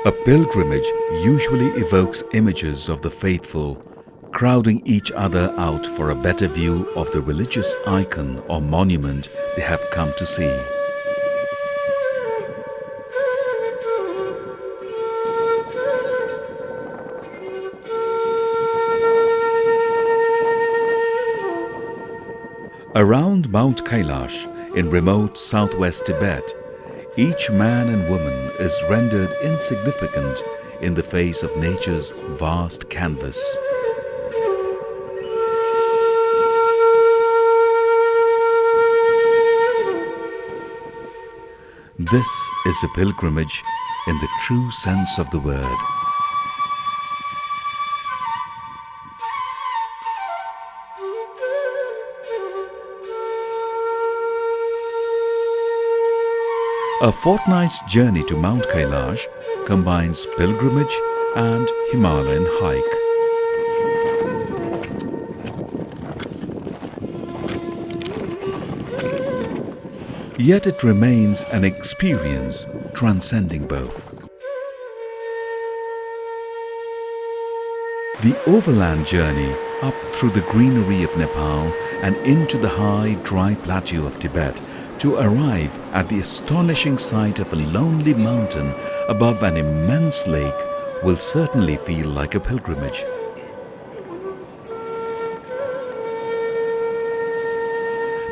A pilgrimage usually evokes images of the faithful crowding each other out for a better view of the religious icon or monument they have come to see. Around Mount Kailash in remote southwest Tibet, each man and woman is rendered insignificant in the face of nature's vast canvas. This is a pilgrimage in the true sense of the word. A fortnight's journey to Mount Kailash combines pilgrimage and Himalayan hike. Yet it remains an experience transcending both. The overland journey up through the greenery of Nepal and into the high, dry plateau of Tibet to arrive at the astonishing sight of a lonely mountain above an immense lake will certainly feel like a pilgrimage.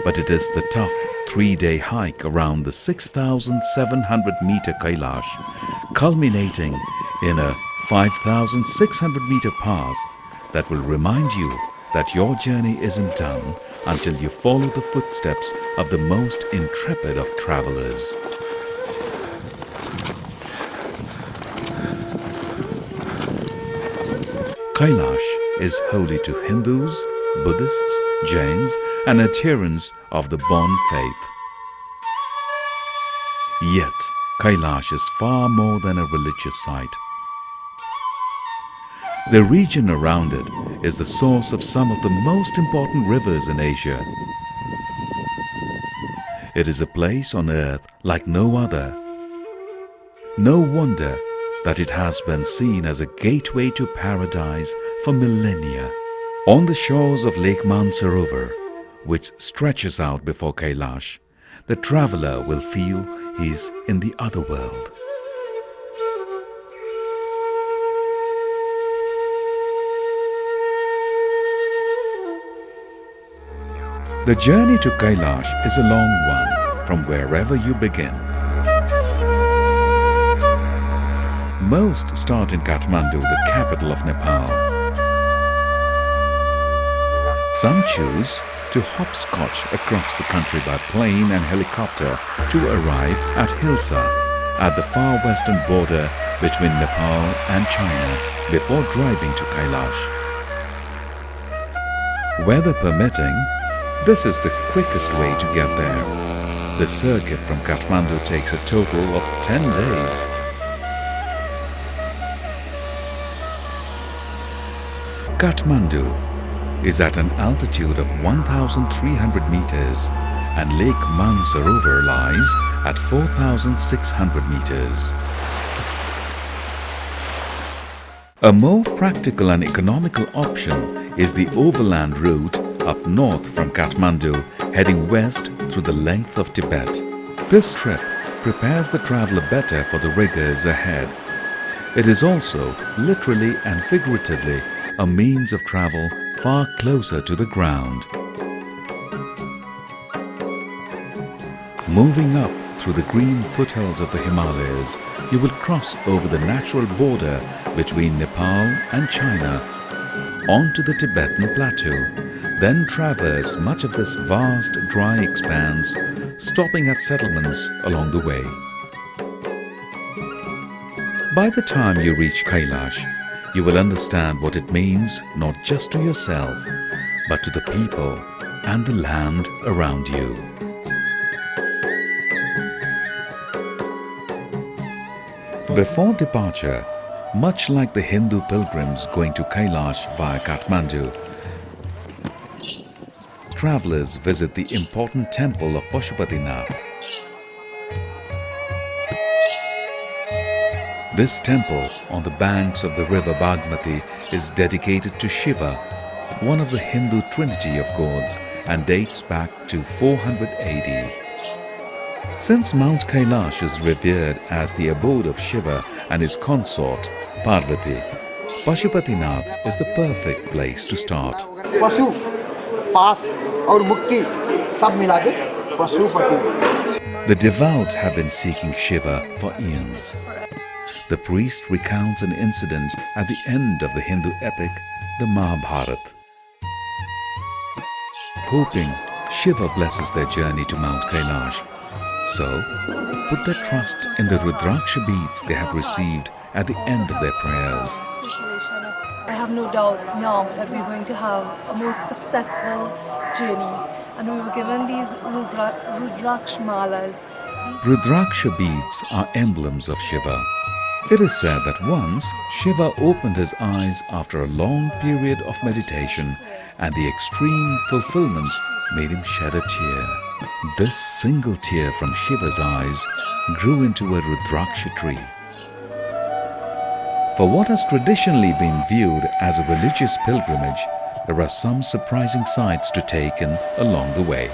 But it is the tough 3-day hike around the 6,700-meter Kailash, culminating in a 5,600-meter pass, that will remind you that your journey isn't done until you follow the footsteps of the most intrepid of travelers. Kailash is holy to Hindus, Buddhists, Jains and adherents of the Bon faith. Yet, Kailash is far more than a religious site. The region around it is the source of some of the most important rivers in Asia. It is a place on earth like no other. No wonder that it has been seen as a gateway to paradise for millennia. On the shores of Lake Mansarovar, which stretches out before Kailash, the traveler will feel he is in the other world. The journey to Kailash is a long one from wherever you begin. Most start in Kathmandu, the capital of Nepal. Some choose to hopscotch across the country by plane and helicopter to arrive at Hilsa, at the far western border between Nepal and China, before driving to Kailash. Weather permitting, this is the quickest way to get there. The circuit from Kathmandu takes a total of 10 days. Kathmandu is at an altitude of 1,300 meters and Lake Mansarovar lies at 4,600 meters. A more practical and economical option is the overland route up north from Kathmandu, heading west through the length of Tibet. This trip prepares the traveler better for the rigors ahead. It is also, literally and figuratively, a means of travel far closer to the ground. Moving up through the green foothills of the Himalayas, you will cross over the natural border between Nepal and China onto the Tibetan plateau, then traverse much of this vast dry expanse, stopping at settlements along the way. By the time you reach Kailash, you will understand what it means not just to yourself, but to the people and the land around you. Before departure, much like the Hindu pilgrims going to Kailash via Kathmandu, travelers visit the important temple of Pashupatinath. This temple on the banks of the river Bagmati is dedicated to Shiva, one of the Hindu trinity of gods, and dates back to 400 AD. Since Mount Kailash is revered as the abode of Shiva and his consort, Parvati, Pashupatinath is the perfect place to start. पशु पास और मुक्ति सब मिला के Pashupati. The devout have been seeking Shiva for eons. The priest recounts an incident at the end of the Hindu epic, the Mahabharata. Hoping Shiva blesses their journey to Mount Kailash. So, put their trust in the Rudraksha beads they have received at the end of their prayers. I have no doubt now that we're going to have a most successful journey. And we were given these Rudraksha malas. Rudraksha beads are emblems of Shiva. It is said that once Shiva opened his eyes after a long period of meditation, and the extreme fulfillment made him shed a tear. This single tear from Shiva's eyes grew into a Rudraksha tree. For what has traditionally been viewed as a religious pilgrimage, there are some surprising sights to take in along the way.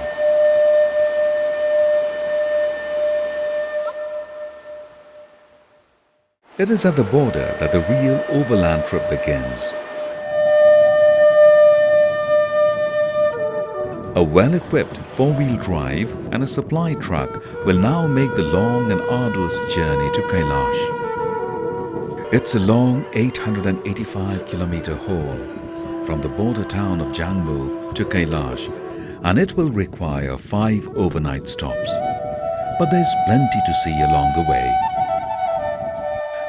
It is at the border that the real overland trip begins. A well-equipped four-wheel drive and a supply truck will now make the long and arduous journey to Kailash. It's a long 885-kilometer haul from the border town of Jangmu to Kailash, and it will require 5 overnight stops. But there's plenty to see along the way.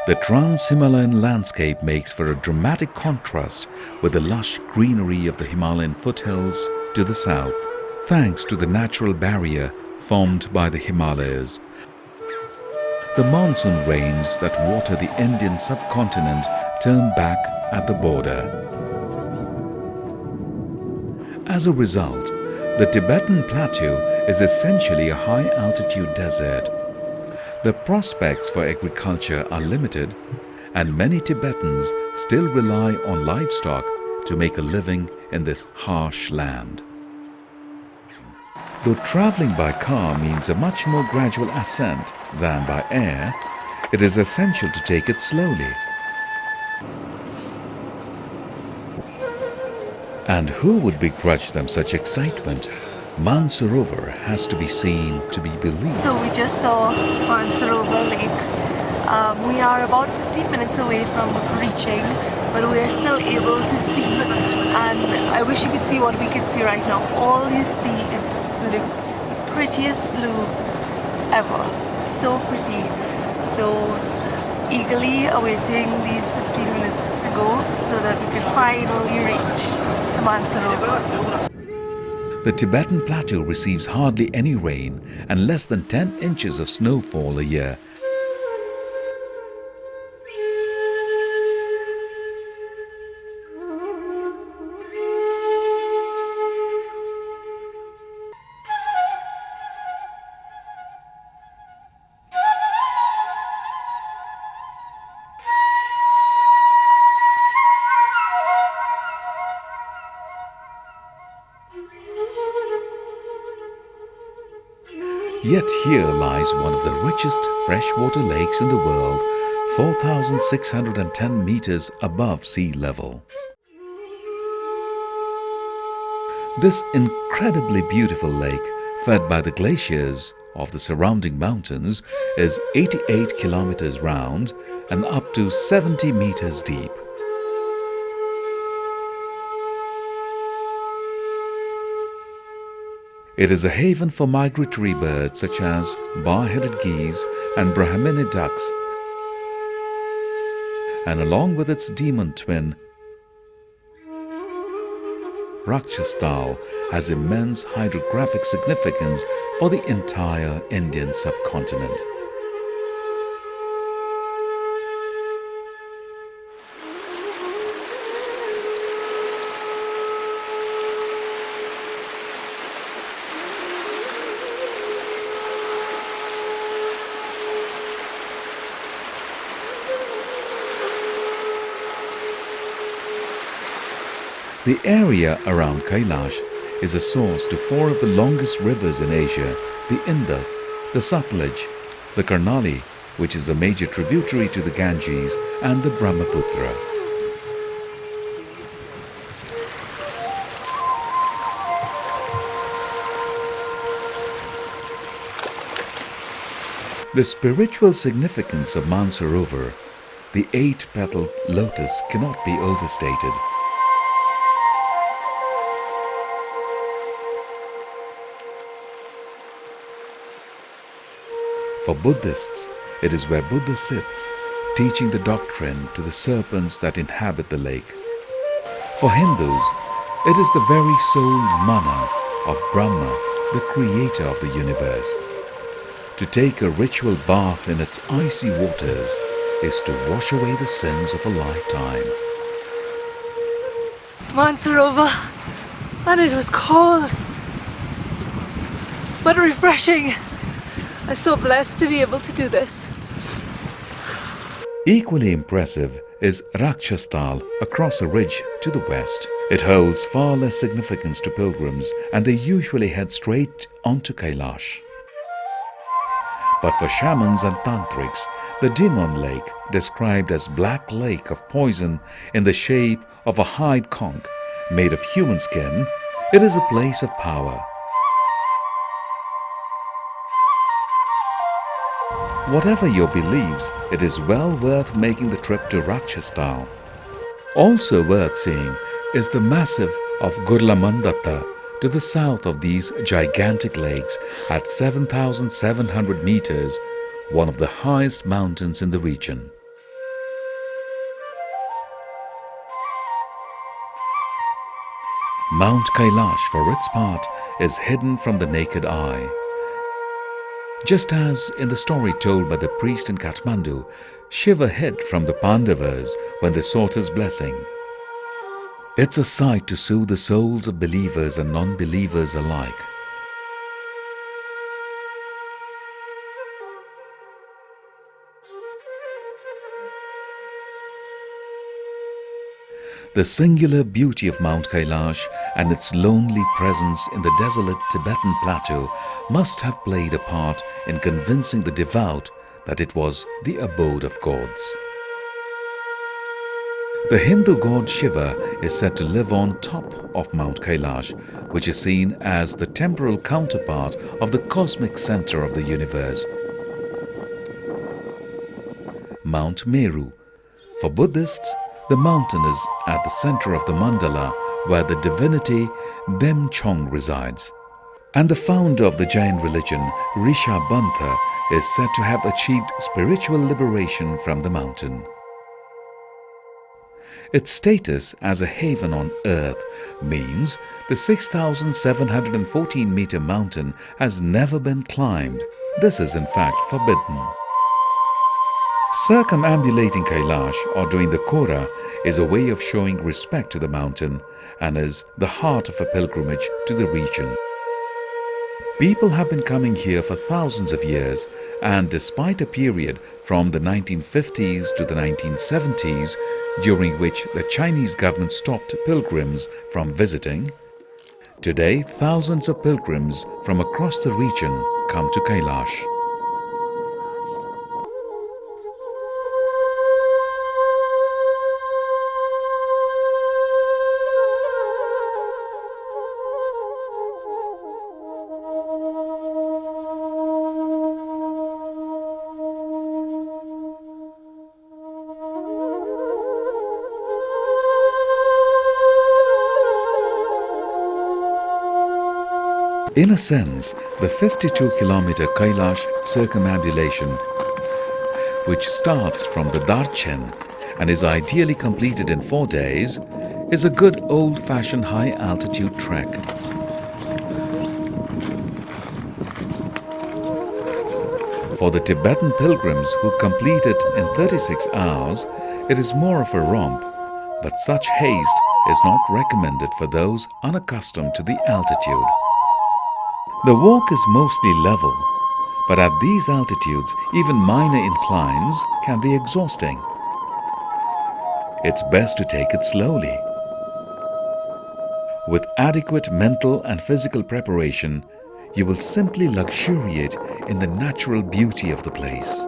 The Trans-Himalayan landscape makes for a dramatic contrast with the lush greenery of the Himalayan foothills to the south, thanks to the natural barrier formed by the Himalayas. The monsoon rains that water the Indian subcontinent turn back at the border. As a result, the Tibetan plateau is essentially a high-altitude desert. The prospects for agriculture are limited, and many Tibetans still rely on livestock to make a living in this harsh land. Though traveling by car means a much more gradual ascent than by air, it is essential to take it slowly. And who would begrudge them such excitement? Mansarovar has to be seen to be believed. So we just saw Mansarovar Lake. We are about 15 minutes away from reaching, but we are still able to see, and I wish you could see what we can see right now. All you see is blue, the prettiest blue ever. So pretty. So eagerly awaiting these 15 minutes to go so that we can finally reach to Mansarovar. The Tibetan plateau receives hardly any rain and less than 10 inches of snowfall a year. Yet here lies one of the richest freshwater lakes in the world, 4,610 meters above sea level. This incredibly beautiful lake, fed by the glaciers of the surrounding mountains, is 88 kilometers round and up to 70 meters deep. It is a haven for migratory birds such as bar-headed geese and Brahmini ducks, and along with its demon twin, Rakshasthal has immense hydrographic significance for the entire Indian subcontinent. The area around Kailash is a source to four of the longest rivers in Asia: the Indus, the Satluj, the Karnali, which is a major tributary to the Ganges, and the Brahmaputra. The spiritual significance of Mansarovar, the 8-petaled lotus, cannot be overstated. For Buddhists, it is where Buddha sits, teaching the doctrine to the serpents that inhabit the lake. For Hindus, it is the very soul mana of Brahma, the creator of the universe. To take a ritual bath in its icy waters is to wash away the sins of a lifetime. Mansarovar, and it was cold, but refreshing. I'm so blessed to be able to do this. Equally impressive is Rakshastal across a ridge to the west. It holds far less significance to pilgrims, and they usually head straight onto Kailash. But for shamans and tantrics, the Demon Lake, described as Black Lake of Poison in the shape of a hide conch made of human skin, it is a place of power. Whatever your beliefs, it is well worth making the trip to Rakshastal. Also worth seeing is the massif of Gurlamandatta to the south of these gigantic lakes at 7,700 meters, one of the highest mountains in the region. Mount Kailash, for its part, is hidden from the naked eye. Just as in the story told by the priest in Kathmandu, Shiva hid from the Pandavas when they sought his blessing. It's a sight to soothe the souls of believers and non-believers alike. The singular beauty of Mount Kailash and its lonely presence in the desolate Tibetan plateau must have played a part in convincing the devout that it was the abode of gods. The Hindu god Shiva is said to live on top of Mount Kailash, which is seen as the temporal counterpart of the cosmic center of the universe. Mount Meru. For Buddhists, the mountain is at the center of the mandala where the divinity Demchong resides. And the founder of the Jain religion, Rishabhantha, is said to have achieved spiritual liberation from the mountain. Its status as a haven on earth means the 6,714-meter mountain has never been climbed. This is in fact forbidden. Circumambulating Kailash, or doing the Kora, is a way of showing respect to the mountain and is the heart of a pilgrimage to the region. People have been coming here for thousands of years, and despite a period from the 1950s to the 1970s, during which the Chinese government stopped pilgrims from visiting, today thousands of pilgrims from across the region come to Kailash. In a sense, the 52-kilometer Kailash circumambulation, which starts from the Darchen and is ideally completed in 4 days, is a good old-fashioned high-altitude trek. For the Tibetan pilgrims who complete it in 36 hours, it is more of a romp, but such haste is not recommended for those unaccustomed to the altitude. The walk is mostly level, but at these altitudes, even minor inclines can be exhausting. It's best to take it slowly. With adequate mental and physical preparation, you will simply luxuriate in the natural beauty of the place.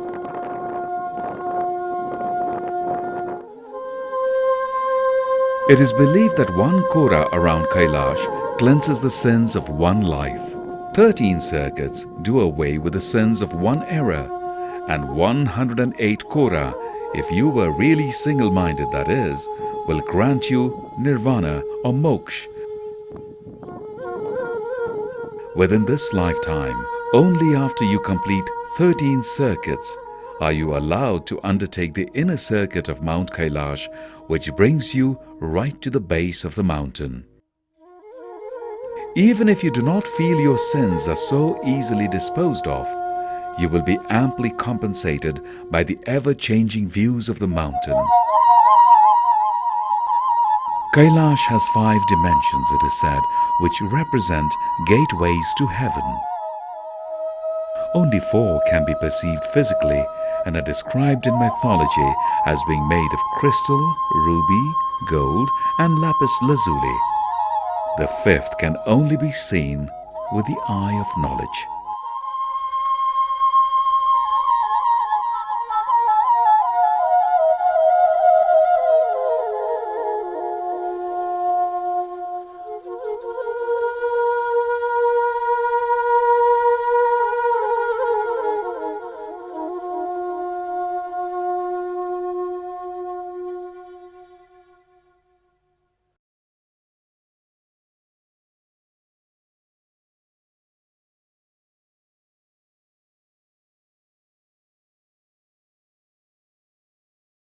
It is believed that one kora around Kailash cleanses the sins of one life. 13 circuits do away with the sins of one era, and 108 kora, if you were really single-minded, that is, will grant you nirvana or moksha. Within this lifetime, only after you complete 13 circuits are you allowed to undertake the inner circuit of Mount Kailash, which brings you right to the base of the mountain. Even if you do not feel your sins are so easily disposed of, you will be amply compensated by the ever-changing views of the mountain. Kailash has 5 dimensions, it is said, which represent gateways to heaven. Only 4 can be perceived physically and are described in mythology as being made of crystal, ruby, gold and lapis lazuli. The 5th can only be seen with the eye of knowledge.